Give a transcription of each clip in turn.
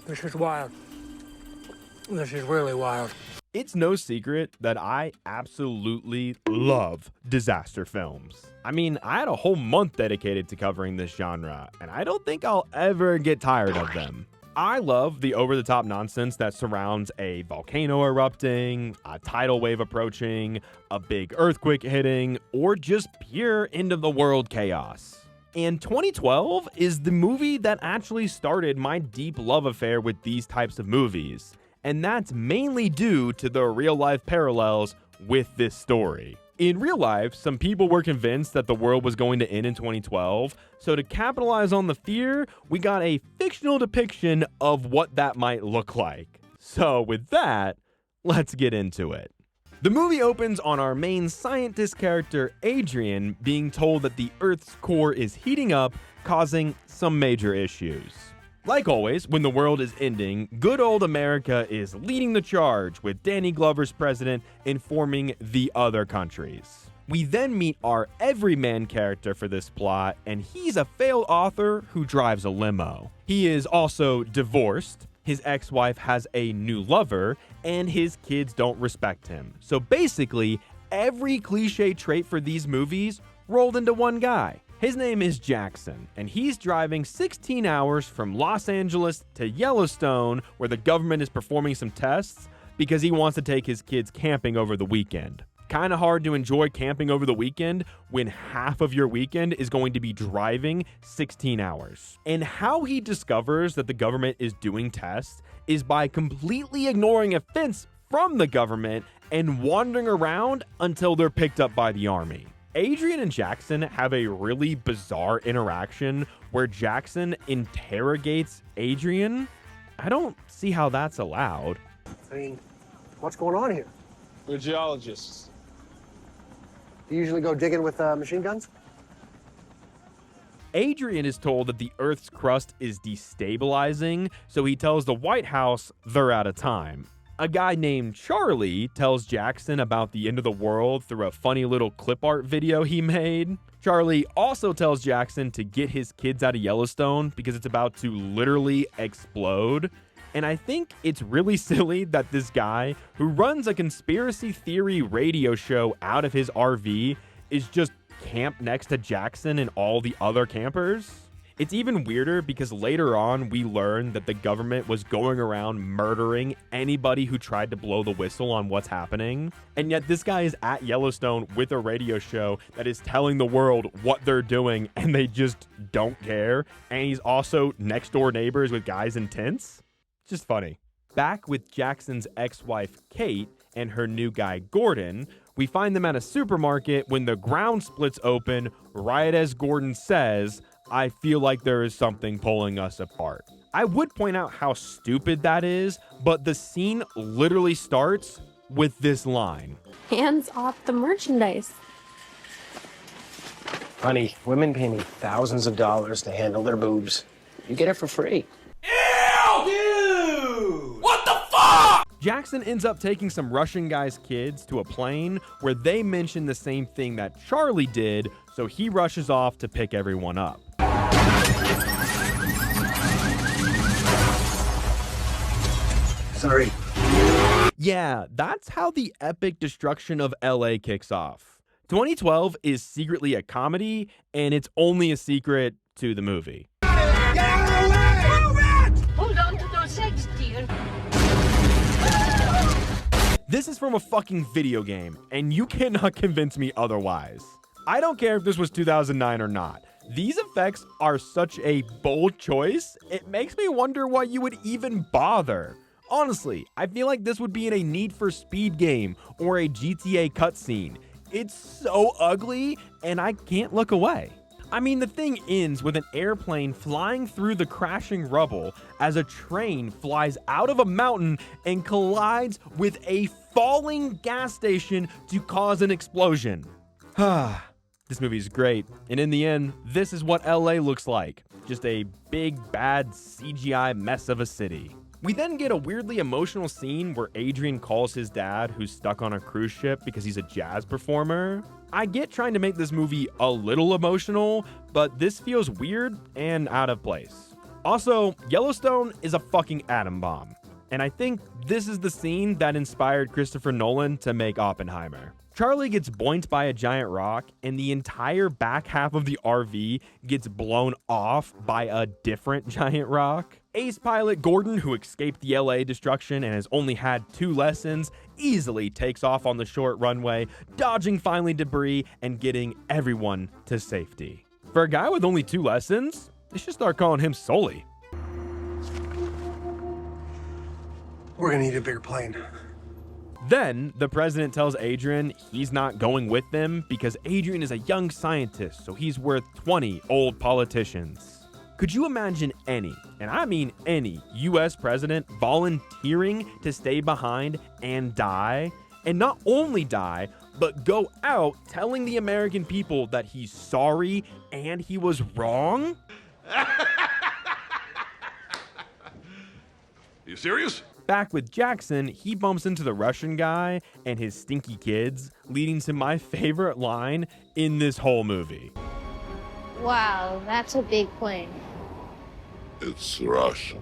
This is wild. This is really wild. It's no secret that I absolutely love disaster films. I mean, I had a whole month dedicated to covering this genre, and I don't think I'll ever get tired of them. I love the over-the-top nonsense that surrounds a volcano erupting, a tidal wave approaching, a big earthquake hitting, or just pure end-of-the-world chaos. And 2012 is the movie that actually started my deep love affair with these types of movies. And that's mainly due to the real-life parallels with this story. In real life, some people were convinced that the world was going to end in 2012, so to capitalize on the fear, we got a fictional depiction of what that might look like. So with that, let's get into it. The movie opens on our main scientist character, Adrian, being told that the Earth's core is heating up, causing some major issues. Like always, when the world is ending, good old America is leading the charge, with Danny Glover's president informing the other countries. We then meet our everyman character for this plot, and he's a failed author who drives a limo. He is also divorced, his ex-wife has a new lover, and his kids don't respect him. So basically, every cliche trait for these movies rolled into one guy. His name is Jackson, and he's driving 16 hours from Los Angeles to Yellowstone, where the government is performing some tests, because he wants to take his kids camping over the weekend. Kinda hard to enjoy camping over the weekend when half of your weekend is going to be driving 16 hours. And how he discovers that the government is doing tests is by completely ignoring a fence from the government and wandering around until they're picked up by the army. Adrian and Jackson have a really bizarre interaction where Jackson interrogates Adrian. I don't see how that's allowed. I mean, what's going on here? We're geologists. Do you usually go digging with machine guns? Adrian is told that the Earth's crust is destabilizing, so he tells the White House they're out of time. A guy named Charlie tells Jackson about the end of the world through a funny little clip art video he made. Charlie also tells Jackson to get his kids out of Yellowstone because it's about to literally explode. And I think it's really silly that this guy, who runs a conspiracy theory radio show out of his RV, is just camped next to Jackson and all the other campers. It's even weirder because later on we learn that the government was going around murdering anybody who tried to blow the whistle on what's happening. And yet this guy is at Yellowstone with a radio show that is telling the world what they're doing, and they just don't care. And he's also next door neighbors with guys in tents. Just funny. Back with Jackson's ex-wife, Kate, and her new guy, Gordon, we find them at a supermarket when the ground splits open, right as Gordon says, "I feel like there is something pulling us apart." I would point out how stupid that is, but the scene literally starts with this line. Hands off the merchandise. Honey, women pay me thousands of dollars to handle their boobs. You get it for free. Ew! Dude! What the fuck? Jackson ends up taking some Russian guy's kids to a plane where they mention the same thing that Charlie did, so he rushes off to pick everyone up. Sorry. Yeah, that's how the epic destruction of LA kicks off. 2012 is secretly a comedy, and it's only a secret to the movie. Hold on to those eggs, dear. This is from a fucking video game, and you cannot convince me otherwise. I don't care if this was 2009 or not. These effects are such a bold choice, it makes me wonder why you would even bother. Honestly, I feel like this would be in a Need for Speed game or a GTA cutscene. It's so ugly, and I can't look away. I mean, the thing ends with an airplane flying through the crashing rubble as a train flies out of a mountain and collides with a falling gas station to cause an explosion. This movie is great, and in the end, this is what LA looks like. Just a big, bad CGI mess of a city. We then get a weirdly emotional scene where Adrian calls his dad, who's stuck on a cruise ship because he's a jazz performer. I get trying to make this movie a little emotional, but this feels weird and out of place. Also, Yellowstone is a fucking atom bomb. And I think this is the scene that inspired Christopher Nolan to make Oppenheimer. Charlie gets boinked by a giant rock, and the entire back half of the RV gets blown off by a different giant rock. Ace pilot Gordon, who escaped the LA destruction and has only had 2 lessons, easily takes off on the short runway, dodging finally debris and getting everyone to safety. For a guy with only 2 lessons, they should start calling him Sully. We're gonna need a bigger plane. Then, the president tells Adrian he's not going with them because Adrian is a young scientist, so he's worth 20 old politicians. Could you imagine any, and I mean any, US president volunteering to stay behind and die? And not only die, but go out telling the American people that he's sorry and he was wrong? You serious? Back with Jackson, he bumps into the Russian guy and his stinky kids, leading to my favorite line in this whole movie. Wow, that's a big plane. It's Russian.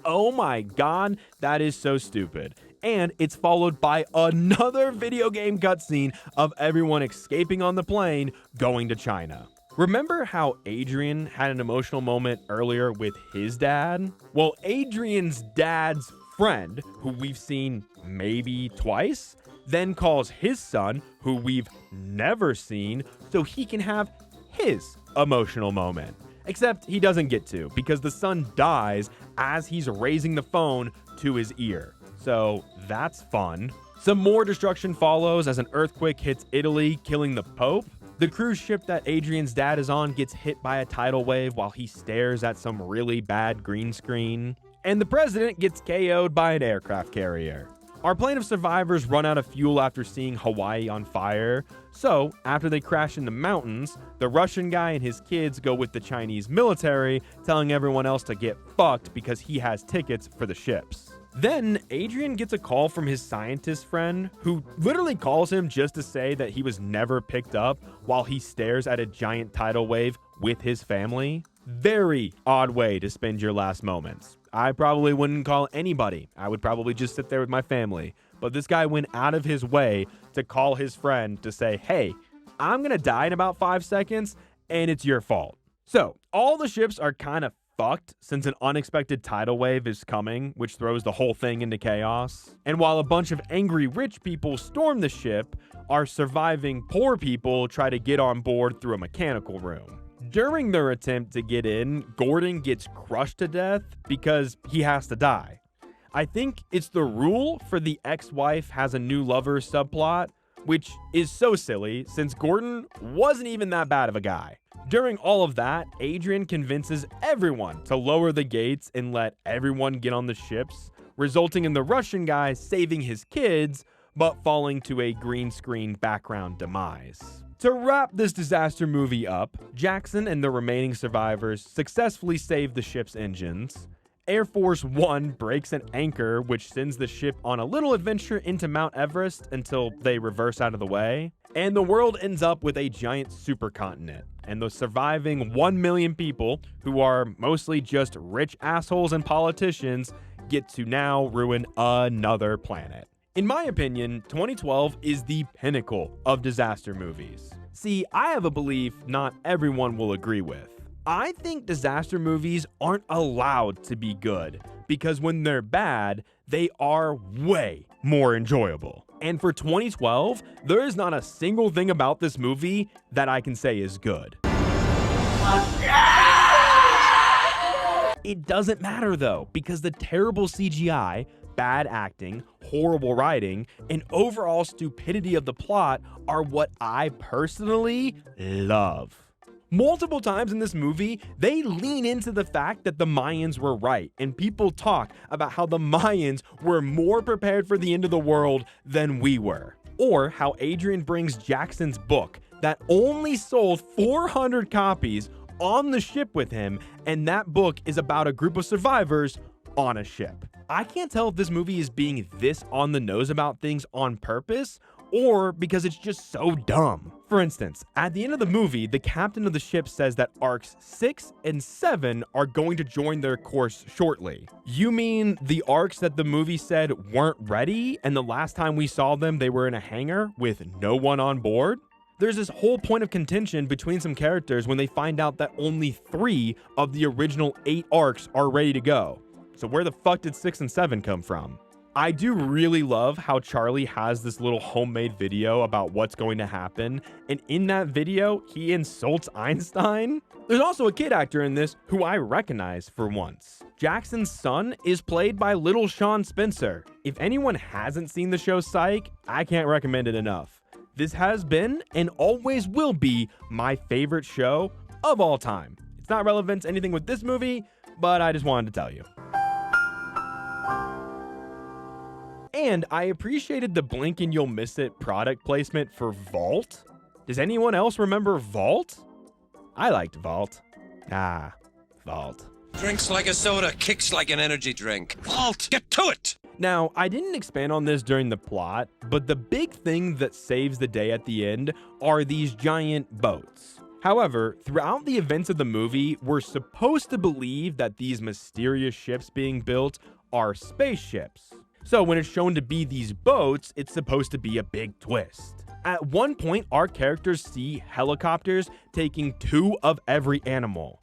Oh my god, that is so stupid. And it's followed by another video game cutscene of everyone escaping on the plane going to China. Remember how Adrian had an emotional moment earlier with his dad? Well, Adrian's dad's friend, who we've seen maybe twice, then calls his son, who we've never seen, so he can have his emotional moment. Except he doesn't get to, because the son dies as he's raising the phone to his ear. So that's fun. Some more destruction follows as an earthquake hits Italy, killing the Pope. The cruise ship that Adrian's dad is on gets hit by a tidal wave while he stares at some really bad green screen. And the president gets KO'd by an aircraft carrier. Our plane of survivors run out of fuel after seeing Hawaii on fire. So, after they crash in the mountains, the Russian guy and his kids go with the Chinese military, telling everyone else to get fucked because he has tickets for the ships. Then, Adrian gets a call from his scientist friend, who literally calls him just to say that he was never picked up while he stares at a giant tidal wave with his family. Very odd way to spend your last moments. I probably wouldn't call anybody. I would probably just sit there with my family. But this guy went out of his way to call his friend to say, hey, I'm gonna die in about 5 seconds, and it's your fault. So, all the ships are kind of fucked since an unexpected tidal wave is coming, which throws the whole thing into chaos. And while a bunch of angry rich people storm the ship, our surviving poor people try to get on board through a mechanical room. During their attempt to get in, Gordon gets crushed to death because he has to die. I think it's the rule for the ex-wife has a new lover subplot, which is so silly since Gordon wasn't even that bad of a guy. During all of that, Adrian convinces everyone to lower the gates and let everyone get on the ships, resulting in the Russian guy saving his kids, but falling to a green screen background demise. To wrap this disaster movie up, Jackson and the remaining survivors successfully save the ship's engines. Air Force One breaks an anchor, which sends the ship on a little adventure into Mount Everest until they reverse out of the way. And the world ends up with a giant supercontinent. And the surviving 1 million people, who are mostly just rich assholes and politicians, get to now ruin another planet. In my opinion, 2012 is the pinnacle of disaster movies. See, I have a belief not everyone will agree with. I think disaster movies aren't allowed to be good because when they're bad, they are way more enjoyable. And for 2012, there is not a single thing about this movie that I can say is good. It doesn't matter though, because the terrible CGI, bad acting, horrible writing, and overall stupidity of the plot are what I personally love. Multiple times in this movie, they lean into the fact that the Mayans were right, and people talk about how the Mayans were more prepared for the end of the world than we were. Or how Adrian brings Jackson's book that only sold 400 copies on the ship with him, and that book is about a group of survivors on a ship. I can't tell if this movie is being this on the nose about things on purpose, or because it's just so dumb. For instance, at the end of the movie, the captain of the ship says that arks 6 and 7 are going to join their course shortly. You mean the arks that the movie said weren't ready, and the last time we saw them, they were in a hangar with no one on board? There's this whole point of contention between some characters when they find out that only 3 of the original 8 arks are ready to go. So where the fuck did 6 and 7 come from? I do really love how Charlie has this little homemade video about what's going to happen, and in that video, he insults Einstein. There's also a kid actor in this who I recognize for once. Jackson's son is played by little Sean Spencer. If anyone hasn't seen the show Psych, I can't recommend it enough. This has been and always will be my favorite show of all time. It's not relevant to anything with this movie, but I just wanted to tell you. And I appreciated the blink and you'll miss it product placement for Vault. Does anyone else remember Vault? I liked Vault. Vault. Drinks like a soda, kicks like an energy drink. Vault, get to it! Now, I didn't expand on this during the plot, but the big thing that saves the day at the end are these giant boats. However, throughout the events of the movie, we're supposed to believe that these mysterious ships being built are spaceships. So when it's shown to be these boats, it's supposed to be a big twist. At one point, our characters see helicopters taking 2 of every animal.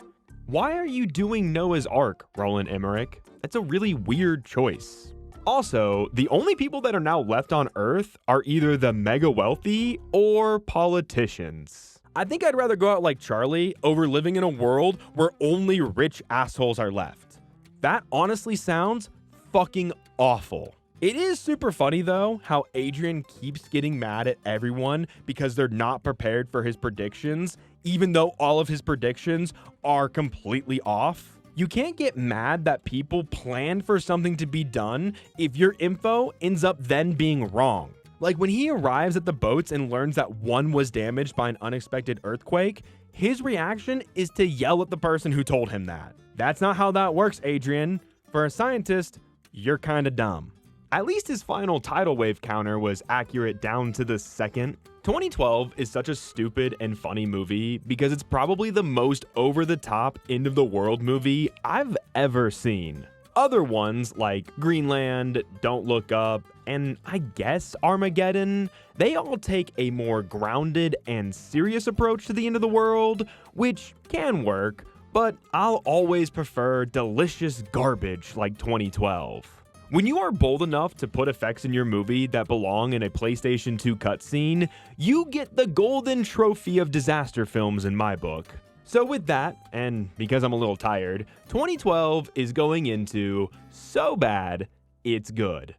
Why are you doing Noah's Ark, Roland Emmerich? That's a really weird choice. Also, the only people that are now left on Earth are either the mega wealthy or politicians. I think I'd rather go out like Charlie over living in a world where only rich assholes are left. That honestly sounds fucking awful. It is super funny though how Adrian keeps getting mad at everyone because they're not prepared for his predictions, even though all of his predictions are completely off. You can't get mad that people planned for something to be done if your info ends up then being wrong. Like when he arrives at the boats and learns that one was damaged by an unexpected earthquake, his reaction is to yell at the person who told him that. That's not how that works, Adrian. For a scientist, you're kind of dumb. At least his final tidal wave counter was accurate down to the second. 2012 is such a stupid and funny movie because it's probably the most over-the-top, end-of-the-world movie I've ever seen. Other ones like Greenland, Don't Look Up, and I guess Armageddon, they all take a more grounded and serious approach to the end of the world, which can work, but I'll always prefer delicious garbage like 2012. When you are bold enough to put effects in your movie that belong in a PlayStation 2 cutscene, you get the golden trophy of disaster films in my book. So with that, and because I'm a little tired, 2012 is going into so bad, it's good.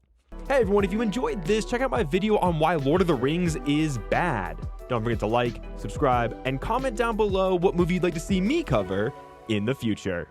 Hey everyone, if you enjoyed this, check out my video on why Lord of the Rings is bad. Don't forget to like, subscribe, and comment down below what movie you'd like to see me cover in the future.